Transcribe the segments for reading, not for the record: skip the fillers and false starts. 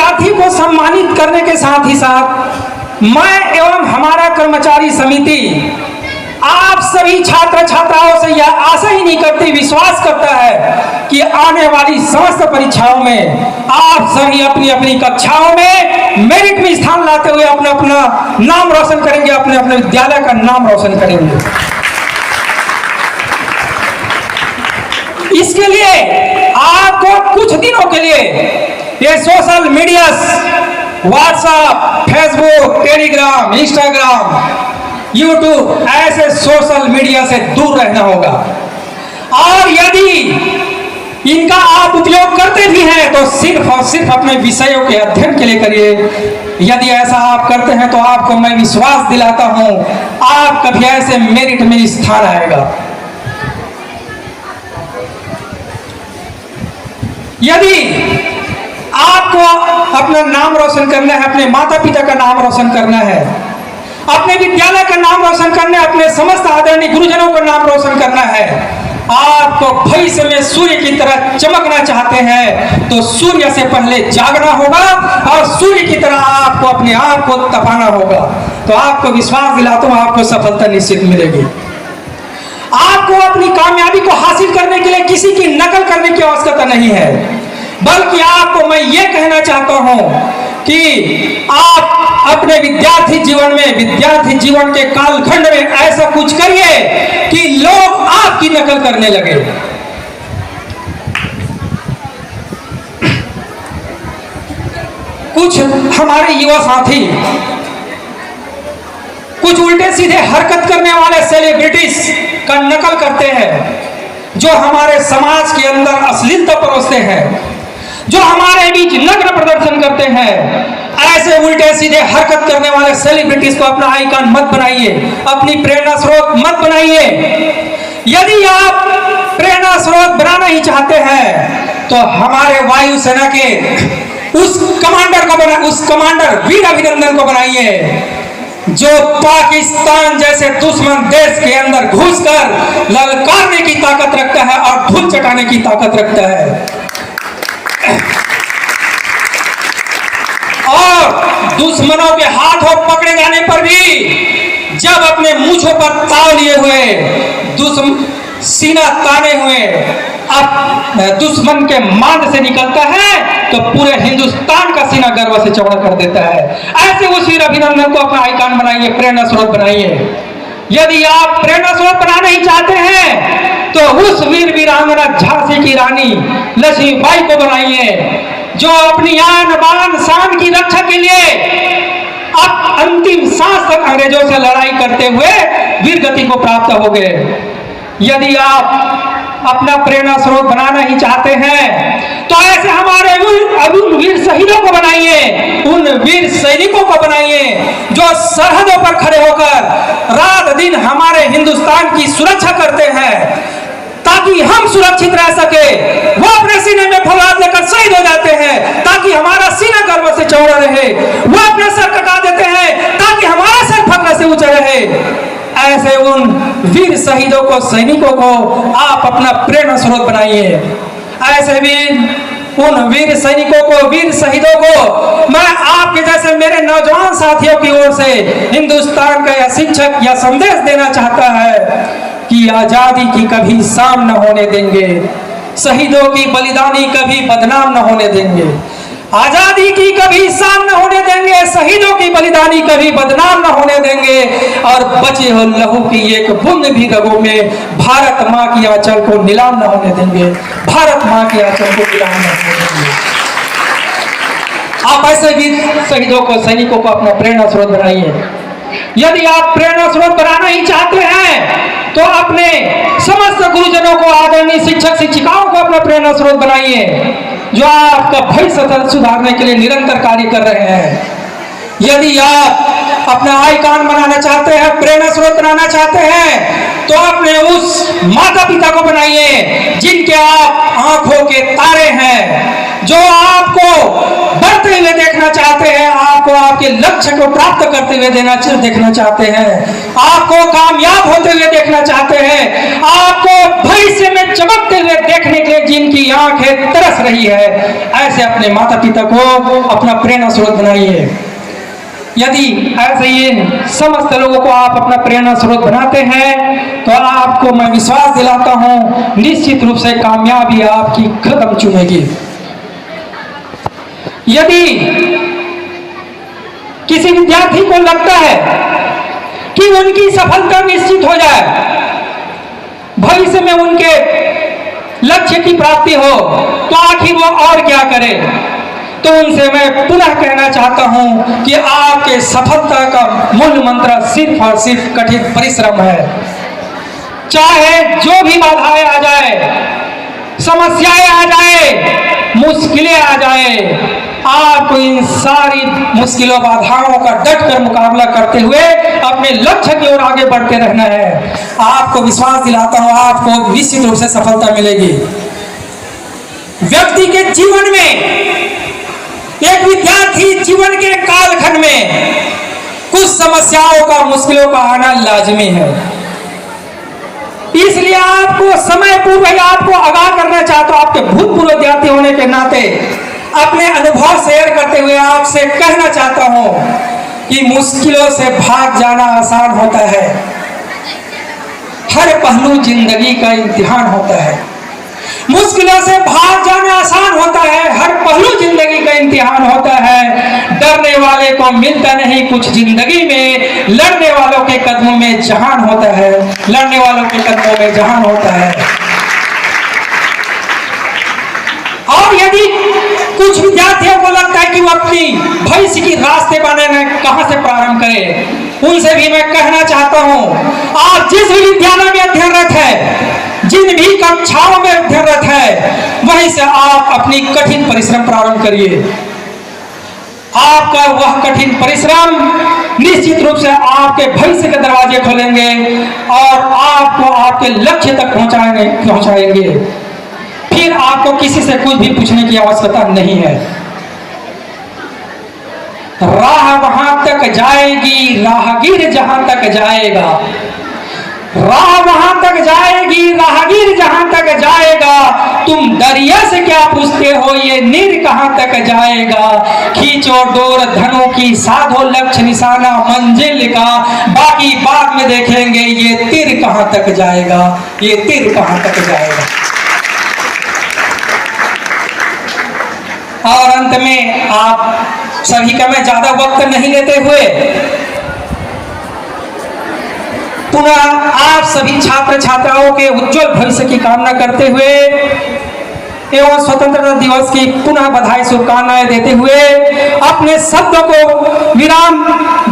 विद्यार्थी को सम्मानित करने के साथ ही साथ मैं एवं हमारा कर्मचारी समिति आप सभी छात्र छात्राओं से यह आशा ही नहीं करती, विश्वास करता है कि आने वाली समस्त परीक्षाओं में आप सभी अपनी अपनी कक्षाओं में मेरिट में स्थान लाते हुए अपना अपना नाम रोशन करेंगे, अपने अपने विद्यालय का नाम रोशन करेंगे। इसके लिए आपको कुछ दिनों के लिए ये social media, WhatsApp, Facebook, Telegram, Instagram, YouTube ऐसे सोशल मीडिया से दूर रहना होगा। और यदि इनका आप उपयोग करते भी हैं तो सिर्फ और सिर्फ अपने विषयों के अध्ययन के लिए करिए। यदि ऐसा आप करते हैं तो आपको मैं विश्वास दिलाता हूं आप कभी ऐसे मेरिट में स्थान आएगा। यदि आपको अपना नाम रोशन करना है, अपने माता पिता का नाम रोशन करना है, अपने विद्यालय का नाम रोशन करना है, अपने समस्त आदरणीय गुरुजनों का नाम रोशन करना है, आपको भविष्य में सूर्य की तरह चमकना चाहते हैं तो सूर्य से पहले जागना होगा और सूर्य की तरह आपको अपने आप को तपाना होगा। तो आपको विश्वास दिलाता हूं आपको सफलता निश्चित मिलेगी। आपको अपनी कामयाबी को हासिल करने के लिए किसी की नकल करने की आवश्यकता नहीं है, बल्कि आपको मैं ये कहना चाहता हूं कि आप अपने विद्यार्थी जीवन के कालखंड में ऐसा कुछ करिए कि लोग आपकी नकल करने लगे। कुछ हमारे युवा साथी कुछ उल्टे सीधे हरकत करने वाले सेलिब्रिटीज का नकल करते हैं, जो हमारे समाज के अंदर अश्लीलता परोसते हैं, जो हमारे बीच नग्न प्रदर्शन करते हैं। ऐसे उल्टे सीधे हरकत करने वाले सेलिब्रिटीज को अपना आइकन मत बनाइए, अपनी प्रेरणा स्रोत मत बनाइए। यदि आप प्रेरणा स्रोत बनाना ही चाहते हैं तो हमारे वायुसेना के उस कमांडर वीर अभिनंदन को बनाइए, जो पाकिस्तान जैसे दुश्मन देश के अंदर घुसकर ललकारने की ताकत रखता है और धूल चटाने की ताकत रखता है। और दुश्मनों के हाथों पकड़े जाने पर भी जब अपने मूंछों पर ताव लिए हुए सीना ताने हुए अब दुश्मन के मांद से निकलता है तो पूरे हिंदुस्तान का सीना गर्व से चौड़ा कर देता है। ऐसे उस वीर अभिनंदन को अपना आइकन बनाइए, प्रेरणा स्रोत बनाइए। यदि आप प्रेरणा स्रोत बनाना ही चाहते हैं तो उस वीर वीरांगना झांसी की रानी लक्ष्मीबाई को बनाइए, जो अपनी आन बान शान की रक्षा के लिए अब अंतिम सांस तक अंग्रेजों से लड़ाई करते हुए वीर गति को प्राप्त हो गए। यदि आप अपना प्रेरणा स्रोत बनाना ही चाहते हैं तो ऐसे हमारे उन वीर शहीदों को बनाइए, उन वीर सैनिकों को बनाइए जो सरहदों पर खड़े होकर रात दिन हमारे हिंदुस्तान की सुरक्षा करते हैं ताकि हम सुरक्षित रह सके। वो अपने सीने में फौलाद लेकर शहीद हो जाते हैं ताकि हमारा सीना गर्व से चौड़ा रहे। वो अपने सर कटा देते हैं ताकि हमारा सर फख्र से ऊंचा रहे। ऐसे उन वीर शहीदों को, सैनिकों को आप अपना प्रेरणा स्रोत बनाइए। ऐसे भी उन वीर सैनिकों को, वीर शहीदों को मैं आपके जैसे मेरे नौजवान साथियों की ओर से हिंदुस्तान का यह शिक्षक यह संदेश देना चाहता है कि आजादी की कभी शाम न होने देंगे, शहीदों की बलिदानी कभी बदनाम न होने देंगे। आजादी की कभी शान न होने देंगे, शहीदों की बलिदानी कभी बदनाम न होने देंगे और बचे हो लहू की एक बूंद भी रगों में भारत माँ की आंचल को नीलाम न होने देंगे, भारत माँ की आंचल को नीलाम न होने देंगे। आप ऐसे भी शहीदों को, सैनिकों को अपना प्रेरणा स्रोत बनाइए। यदि आप प्रेरणा स्रोत बनाना ही चाहते हैं तो अपने समस्त गुरुजनों को, आदरणीय शिक्षक शिक्षिकाओं को अपना प्रेरणा स्रोत बनाइए, जो आपका भविष्य सुधारने के लिए निरंतर कार्य कर रहे हैं। यदि आप अपना आइकॉन बनाना चाहते हैं, प्रेरणा स्रोत बनाना चाहते हैं तो अपने उस माता पिता को बनाइए जिनके आप आंखों के तारे हैं, जो आपको बढ़ते हुए देखना चाहते हैं, आपको आपके लक्ष्य को प्राप्त करते हुए देखना चाहते हैं, आपको कामयाब होते हुए देखना चाहते हैं, आपको भविष्य में चमकते हुए देखने के लिए जिनकी आंखें तरस रही है, ऐसे अपने माता पिता को अपना प्रेरणा स्रोत बनाइए। यदि ऐसे ये समस्त लोगों को आप अपना प्रेरणा स्रोत बनाते हैं तो आपको मैं विश्वास दिलाता हूं निश्चित रूप से कामयाबी आपकी कदम चूमेगी। यदि किसी विद्यार्थी को लगता है कि उनकी सफलता निश्चित हो जाए, भविष्य में उनके लक्ष्य की प्राप्ति हो, तो आखिर वो और क्या करे, तो उनसे मैं पुनः कहना चाहता हूं कि आपके सफलता का मूल मंत्र सिर्फ और सिर्फ कठिन परिश्रम है। चाहे जो भी बाधाएं आ जाए, समस्याएं आ जाए, मुश्किलें आ जाए, आपको इन सारी मुश्किलों बाधाओं का डटकर मुकाबला करते हुए अपने लक्ष्य की ओर आगे बढ़ते रहना है। आपको विश्वास दिलाता हूं आपको निश्चित रूप से सफलता मिलेगी। व्यक्ति के जीवन में, एक विद्यार्थी जीवन के कालखंड में कुछ समस्याओं का, मुश्किलों का आना लाजमी है। इसलिए आपको समय पूर्व आपको आगाह करना चाहता हूं, आपके भूतपूर्व विद्यार्थी होने के नाते अपने अनुभव शेयर करते हुए आपसे कहना चाहता हूं कि मुश्किलों से भाग जाना आसान होता है। हर पहलू जिंदगी का इम्तिहान होता है। मुश्किलों से भाग जाना आसान होता है, हर पहलू जिंदगी का इम्तिहान होता है। डरने वाले को मिलता नहीं कुछ जिंदगी में, लड़ने वालों के कदमों में जहान होता है, लड़ने वालों के कदमों में जहान होता है। और यदि कुछ विद्यार्थियों को लगता है कि वो अपनी भविष्य की रास्ते बनाने कहां से प्रारंभ करें, उनसे भी मैं कहना चाहता हूं आप जिस भी विद्यालय में अध्ययनरत है, जिन भी कक्षाओं में अध्ययनरत है, वहीं से आप अपनी कठिन परिश्रम प्रारंभ करिए। आपका वह कठिन परिश्रम निश्चित रूप से आपके भविष्य के दरवाजे खोलेंगे और आपको आपके लक्ष्य तक पहुंचाएंगे। फिर आपको किसी से कुछ भी पूछने की आवश्यकता नहीं है। राह वहां तक जाएगी, राहगीर जहां तक जाएगा। राह वहां तक जाएगी, राहगीर जहां तक जाएगा। तुम दरिया से क्या पूछते हो, ये नीर कहां तक जाएगा। खींचो डोर धनु की, साधो लक्ष्य निशाना मंजिल का, बाकी बाद में देखेंगे ये तीर कहां तक जाएगा, ये तीर कहां तक जाएगा। और अंत में आप सभी का मैं ज्यादा वक्त नहीं लेते हुए पुनः आप सभी छात्र छात्राओं के उज्जवल भविष्य की कामना करते हुए एवं स्वतंत्रता दिवस की पुनः बधाई शुभकामनाएं देते हुए अपने शब्दों को विराम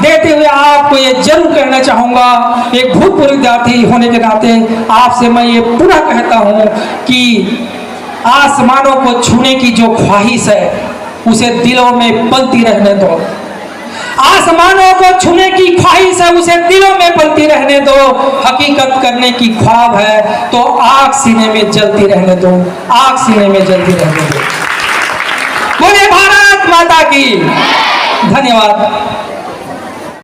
देते हुए आपको ये जरूर कहना चाहूंगा, एक भूतपूर्व विद्यार्थी होने के नाते आपसे मैं ये पुनः कहता हूं कि आसमानों को छूने की जो ख्वाहिश है उसे दिलों में पलती रहने दो। आसमानों को छूने की ख्वाहिश है, उसे दिलों में पलती रहने दो। हकीकत करने की ख्वाब है तो आग सीने में जलती रहने दो, आग सीने में जलती रहने दो। बोले भारत माता की। धन्यवाद।